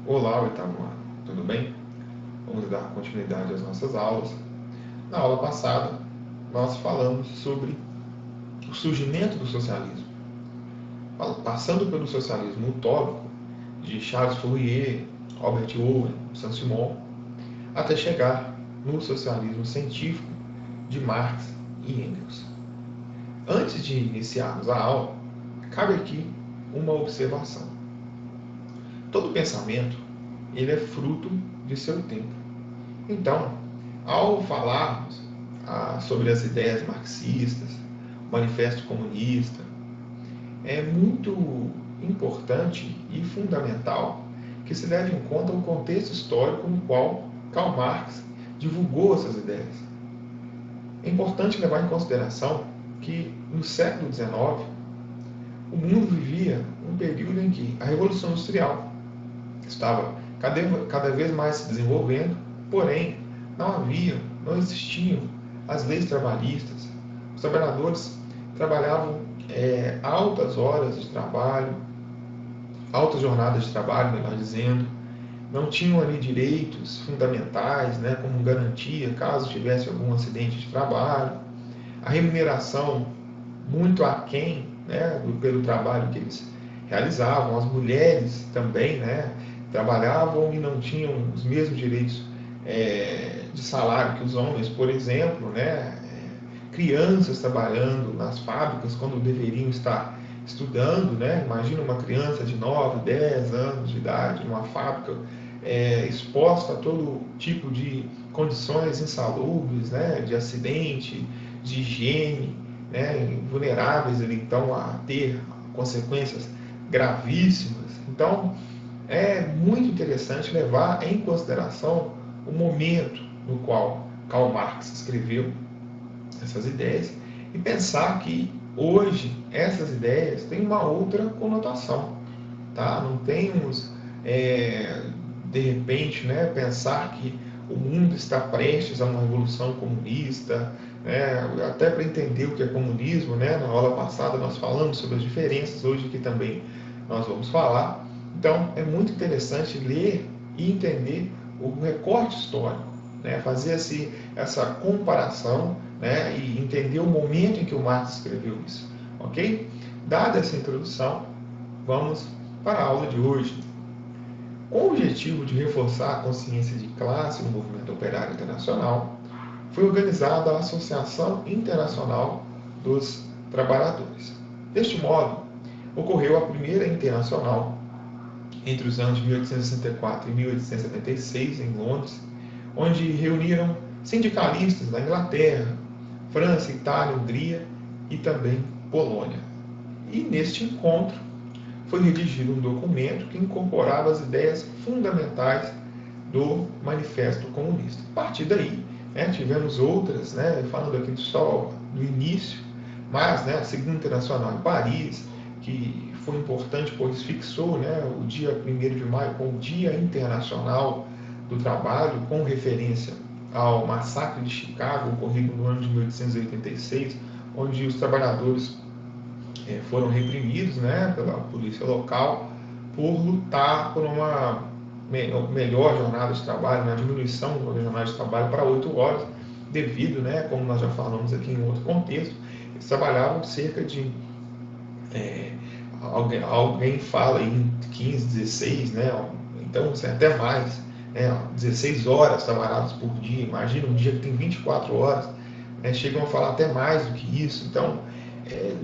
Olá, oitavo ano, tudo bem? Vamos dar continuidade às nossas aulas. Na aula passada, nós falamos sobre o surgimento do socialismo, passando pelo socialismo utópico de Charles Fourier, Robert Owen, Saint-Simon, até chegar no socialismo científico de Marx e Engels. Antes de iniciarmos a aula, cabe aqui uma observação. Todo pensamento ele é fruto de seu tempo. Então, ao falarmos sobre as ideias marxistas, o Manifesto Comunista, é muito importante e fundamental que se leve em conta o contexto histórico no qual Karl Marx divulgou essas ideias. É importante levar em consideração que no século XIX o mundo vivia um período em que a Revolução Industrial estava cada vez mais se desenvolvendo, porém não existiam as leis trabalhistas. Os trabalhadores trabalhavam altas horas de trabalho, altas jornadas de trabalho, melhor dizendo, não tinham ali direitos fundamentais, né, como garantia caso tivesse algum acidente de trabalho, a remuneração muito aquém, né, pelo trabalho que eles realizavam, as mulheres também, né, trabalhavam e não tinham os mesmos direitos de salário que os homens, por exemplo, né, crianças trabalhando nas fábricas quando deveriam estar estudando, né? Imagina uma criança de 9, 10 anos de idade numa fábrica exposta a todo tipo de condições insalubres, né? De acidente, de higiene, né? Vulneráveis ali, então a ter consequências gravíssimas. Então é muito interessante levar em consideração o momento no qual Karl Marx escreveu essas ideias e pensar que hoje essas ideias têm uma outra conotação, tá? Não temos de repente, né, pensar que o mundo está prestes a uma revolução comunista, né? Até para entender o que é comunismo, né? Na aula passada nós falamos sobre as diferenças, hoje aqui também nós vamos falar. Então é muito interessante ler e entender o recorte histórico, né? Fazer essa comparação, né? E entender o momento em que o Marx escreveu isso, ok? Dada essa introdução, vamos para a aula de hoje. Com o objetivo de reforçar a consciência de classe no movimento operário internacional, foi organizada a Associação Internacional dos Trabalhadores. Deste modo, ocorreu a primeira internacional entre os anos de 1864 e 1876 em Londres, onde reuniram sindicalistas da Inglaterra, França, Itália, Hungria e também Polônia. E neste encontro foi redigido um documento que incorporava as ideias fundamentais do Manifesto Comunista. A partir daí, né, tivemos outras, né, falando aqui só do início, mas, né, a Segunda Internacional em Paris, que foi importante, pois fixou, né, o dia 1º de maio como Dia Internacional do Trabalho, com referência ao massacre de Chicago, ocorrido no ano de 1886, onde os trabalhadores foram reprimidos, né, pela polícia local por lutar por uma melhor jornada de trabalho, uma diminuição da jornada de trabalho para 8 horas, devido, né, como nós já falamos aqui em outro contexto, eles trabalhavam cerca de alguém fala em 15, 16, né, então assim, até mais, né, 16 horas trabalhadas por dia. Imagina um dia que tem 24 horas, né, chegam a falar até mais do que isso. Então é,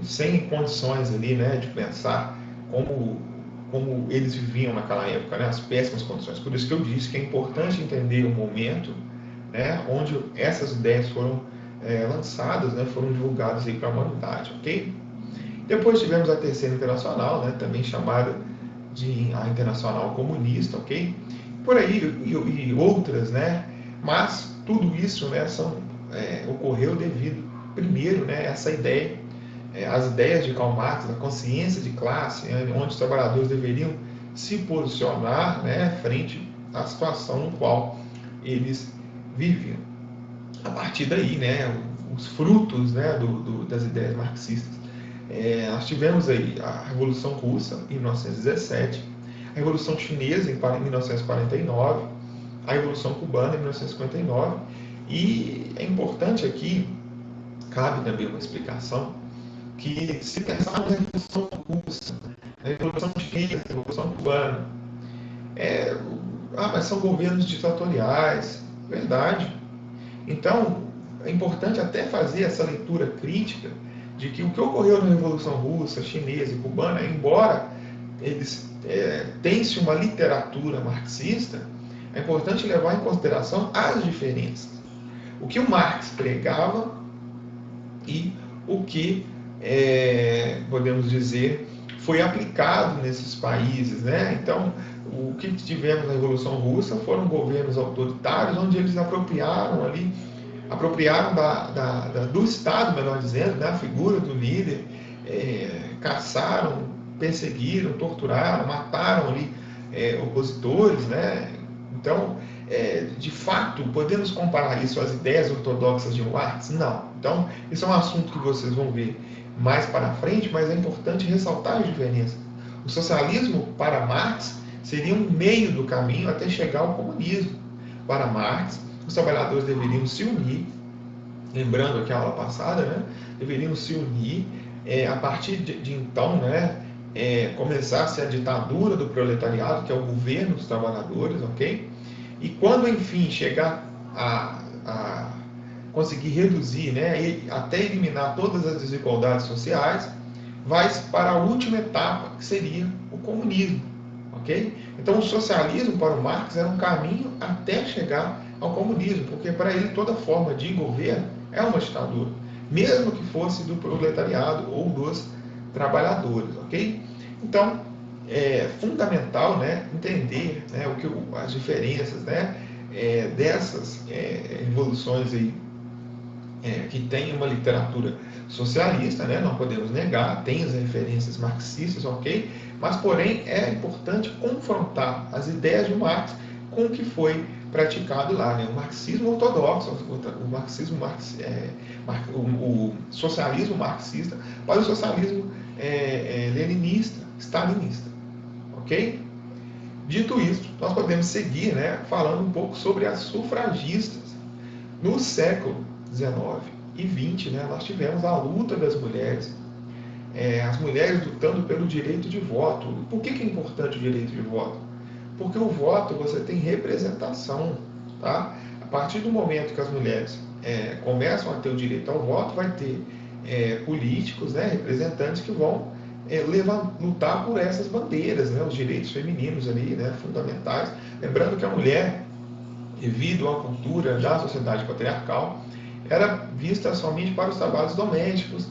sem condições ali, né, de pensar como eles viviam naquela época, né, as péssimas condições. Por isso que eu disse que é importante entender o momento, né, onde essas ideias foram lançadas, né, foram divulgadas para a humanidade, ok? Depois tivemos a Terceira Internacional, né, também chamada de a Internacional Comunista, ok? Por aí e outras, né? Mas tudo isso, né, ocorreu devido, primeiro, né, essa ideia, as ideias de Karl Marx, a consciência de classe, né, onde os trabalhadores deveriam se posicionar, né, frente à situação no qual eles viviam. A partir daí, né, os frutos, né, das ideias marxistas. Nós tivemos aí a Revolução Russa, em 1917, a Revolução Chinesa em 1949, a Revolução Cubana em 1959, e é importante aqui, cabe também uma explicação, que se pensar na Revolução Russa, na Revolução Chinesa, na Revolução Cubana, mas são governos ditatoriais, verdade. Então, é importante até fazer essa leitura crítica de que o que ocorreu na Revolução Russa, Chinesa e Cubana, embora eles tenham-se uma literatura marxista, é importante levar em consideração as diferenças. O que o Marx pregava e o que, podemos dizer, foi aplicado nesses países, né? Então, o que tivemos na Revolução Russa foram governos autoritários, onde eles apropriaram do Estado, melhor dizendo, né, a figura do líder, caçaram, perseguiram, torturaram, mataram ali opositores, né? Então, de fato, podemos comparar isso às ideias ortodoxas de Marx? Não. Então, isso é um assunto que vocês vão ver mais para frente, mas é importante ressaltar as diferenças. O socialismo, para Marx, seria um meio do caminho até chegar ao comunismo. Para Marx, os trabalhadores deveriam se unir, lembrando aqui a aula passada, né? Deveriam se unir, a partir de então, né? Começasse a ditadura do proletariado, que é o governo dos trabalhadores, ok? E quando, enfim, chegar a conseguir reduzir, né, e até eliminar todas as desigualdades sociais, vai para a última etapa, que seria o comunismo, ok? Então, o socialismo para o Marx era um caminho até chegar ao comunismo, porque para ele toda forma de governo é uma ditadura, mesmo que fosse do proletariado ou dos trabalhadores, ok? Então, é fundamental, né, entender, né, as diferenças, né, dessas revoluções aí, que tem uma literatura socialista, né, não podemos negar, tem as referências marxistas, ok? Mas, porém, é importante confrontar as ideias de Marx com o que foi praticado lá, né? O marxismo ortodoxo, o socialismo marxista para o socialismo leninista, stalinista, ok? Dito isso, nós podemos seguir, né, falando um pouco sobre as sufragistas. No século XIX e XX, né, nós tivemos a luta das mulheres, as mulheres lutando pelo direito de voto. Por que é importante o direito de voto? Porque o voto você tem representação, tá? A partir do momento que as mulheres começam a ter o direito ao voto, vai ter políticos, né, representantes que vão lutar por essas bandeiras, né, os direitos femininos ali, né, fundamentais. Lembrando que a mulher, devido à cultura da sociedade patriarcal, era vista somente para os trabalhos domésticos,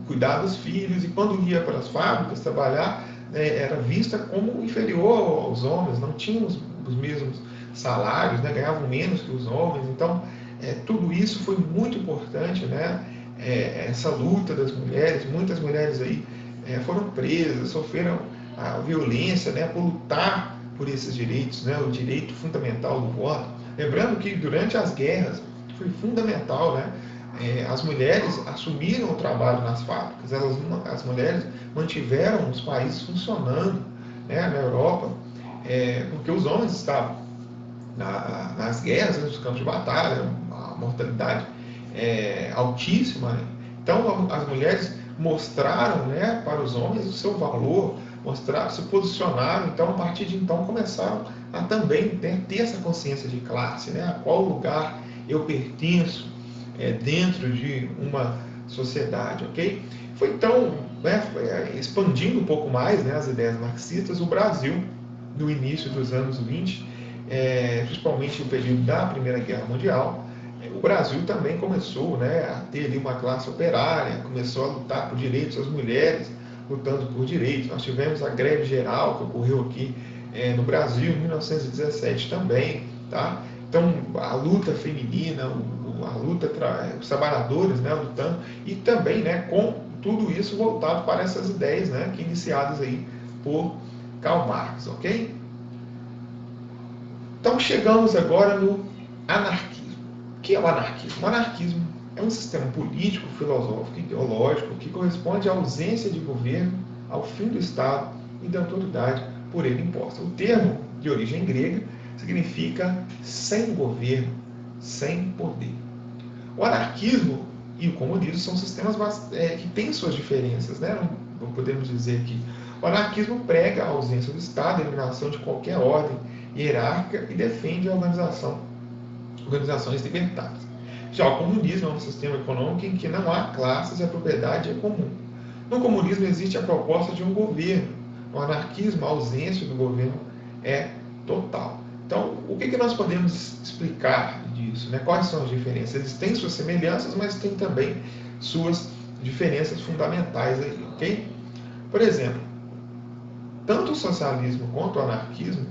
cuidar dos filhos, e quando ia para as fábricas trabalhar, era vista como inferior aos homens, não tinham os mesmos salários, né, ganhavam menos que os homens. Então, tudo isso foi muito importante, né, essa luta das mulheres. Muitas mulheres aí foram presas, sofreram a violência, né, por lutar por esses direitos, né, o direito fundamental do voto. Lembrando que durante as guerras foi fundamental, né, as mulheres assumiram o trabalho nas fábricas, as mulheres mantiveram os países funcionando, né, na Europa, porque os homens estavam nas guerras, nos campos de batalha, a mortalidade altíssima, né? Então as mulheres mostraram, né, para os homens o seu valor, se posicionaram. Então, a partir de então, começaram a também ter essa consciência de classe, né? A qual lugar eu pertenço dentro de uma sociedade, ok? Foi então, né, expandindo um pouco mais, né, as ideias marxistas, o Brasil, no início dos anos 20, principalmente no período da Primeira Guerra Mundial, o Brasil também começou, né, a ter ali uma classe operária, começou a lutar por direitos, as mulheres lutando por direitos. Nós tivemos a greve geral que ocorreu aqui no Brasil em 1917 também, tá? Então, a luta feminina, a luta, os trabalhadores, né, lutando, e também, né, com tudo isso voltado para essas ideias, né, que iniciadas aí por Karl Marx, ok? Então, chegamos agora no anarquismo. O que é o anarquismo? O anarquismo é um sistema político, filosófico, ideológico que corresponde à ausência de governo, ao fim do Estado e da autoridade por ele imposta. O termo, de origem grega, significa sem governo, sem poder. O anarquismo e o comunismo são sistemas que têm suas diferenças, né? Não podemos dizer que o anarquismo prega a ausência do Estado, a eliminação de qualquer ordem hierárquica e defende a organizações libertárias. Já o comunismo é um sistema econômico em que não há classes e a propriedade é comum. No comunismo existe a proposta de um governo. No anarquismo, a ausência do governo é total. Então, o que nós podemos explicar disso? Né? Quais são as diferenças? Eles têm suas semelhanças, mas têm também suas diferenças fundamentais aí, ok? Por exemplo, tanto o socialismo quanto o anarquismo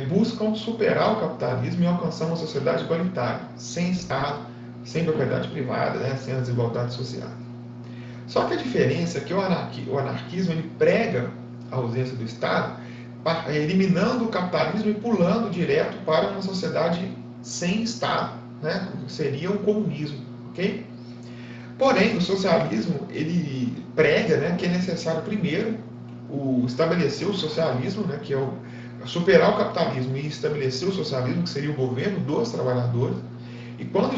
buscam superar o capitalismo e alcançar uma sociedade igualitária, sem Estado, sem propriedade privada, né? Sem as desigualdades sociais. Só que a diferença é que o anarquismo ele prega a ausência do Estado, eliminando o capitalismo e pulando direto para uma sociedade sem Estado, né? Seria um comunismo, ok? Porém, o socialismo ele prega, né, que é necessário primeiro estabelecer o socialismo, né, que é superar o capitalismo e estabelecer o socialismo, que seria o governo dos trabalhadores. E quando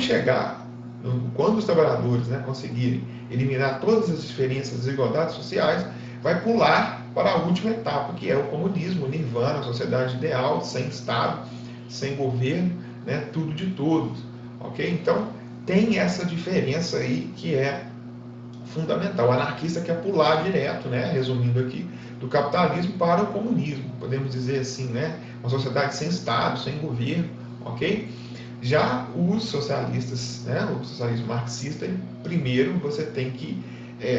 os trabalhadores, né, conseguirem eliminar todas as diferenças, as desigualdades sociais, vai pular para a última etapa, que é o comunismo, o nirvana, a sociedade ideal, sem Estado, sem governo, né, tudo de todos, ok? Então, tem essa diferença aí que é fundamental. O anarquista quer pular direto, né, resumindo aqui, do capitalismo para o comunismo, podemos dizer assim, né, uma sociedade sem Estado, sem governo, ok? Já os socialistas, né, o socialismo marxista, primeiro você tem que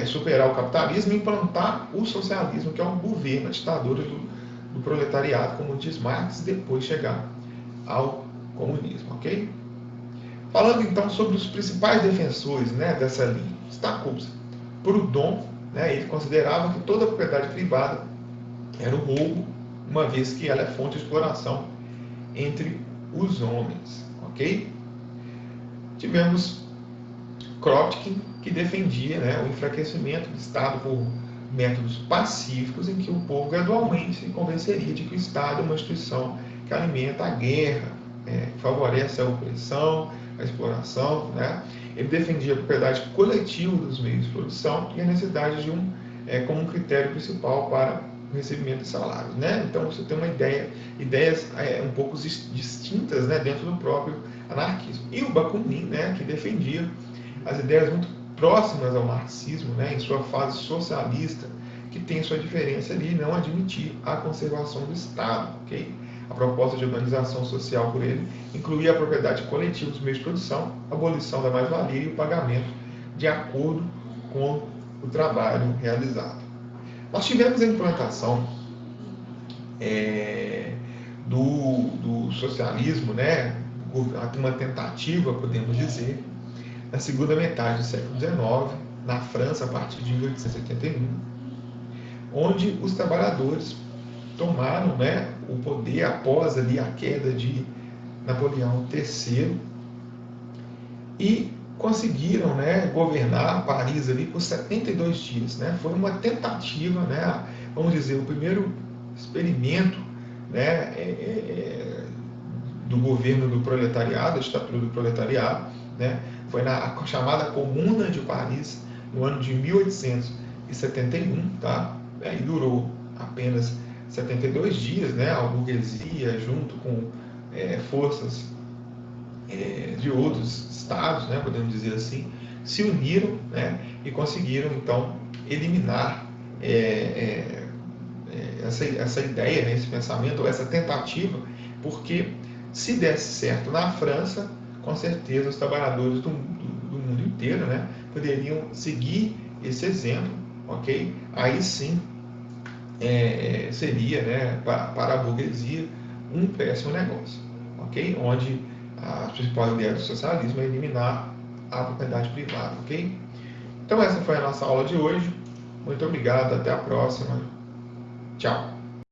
superar o capitalismo e implantar o socialismo, que é o governo, a ditadura do proletariado, como diz Marx, e depois chegar ao comunismo, ok? Falando então sobre os principais defensores, né, dessa linha, destacou-se Proudhon, né, ele considerava que toda propriedade privada era um roubo, uma vez que ela é fonte de exploração entre os homens, ok? Tivemos Kropotkin, que defendia, né, o enfraquecimento do Estado por métodos pacíficos, em que o povo gradualmente se convenceria de que o Estado é uma instituição que alimenta a guerra, favorece a opressão, a exploração, né? Ele defendia a propriedade coletiva dos meios de produção e a necessidade de como um critério principal para o recebimento de salários, né? Então você tem uma ideias um pouco distintas, né, dentro do próprio anarquismo. E o Bakunin, né, que defendia as ideias muito próximas ao marxismo, né, em sua fase socialista, que tem sua diferença ali, não admitir a conservação do Estado, ok? A proposta de organização social por ele incluía a propriedade coletiva dos meios de produção, a abolição da mais-valia e o pagamento de acordo com o trabalho realizado. Nós tivemos a implantação do socialismo, né, uma tentativa, podemos dizer, na segunda metade do século XIX, na França, a partir de 1881, onde os trabalhadores tomaram, né, o poder após ali a queda de Napoleão III e conseguiram, né, governar Paris ali por 72 dias, né? Foi uma tentativa, né, vamos dizer, o primeiro experimento, né, do governo do proletariado, a ditadura do proletariado, né? Foi na chamada Comuna de Paris, no ano de 1871, tá? E durou apenas 72 dias, né? A burguesia, junto com forças de outros estados, né? Podemos dizer assim, se uniram, né? E conseguiram, então, eliminar essa ideia, né? Esse pensamento, ou essa tentativa, porque se desse certo na França, com certeza os trabalhadores do mundo inteiro, né, poderiam seguir esse exemplo, ok? Aí sim seria, né, para a burguesia um péssimo negócio, ok? Onde a principal ideia do socialismo é eliminar a propriedade privada, ok? Então essa foi a nossa aula de hoje. Muito obrigado, até a próxima. Tchau.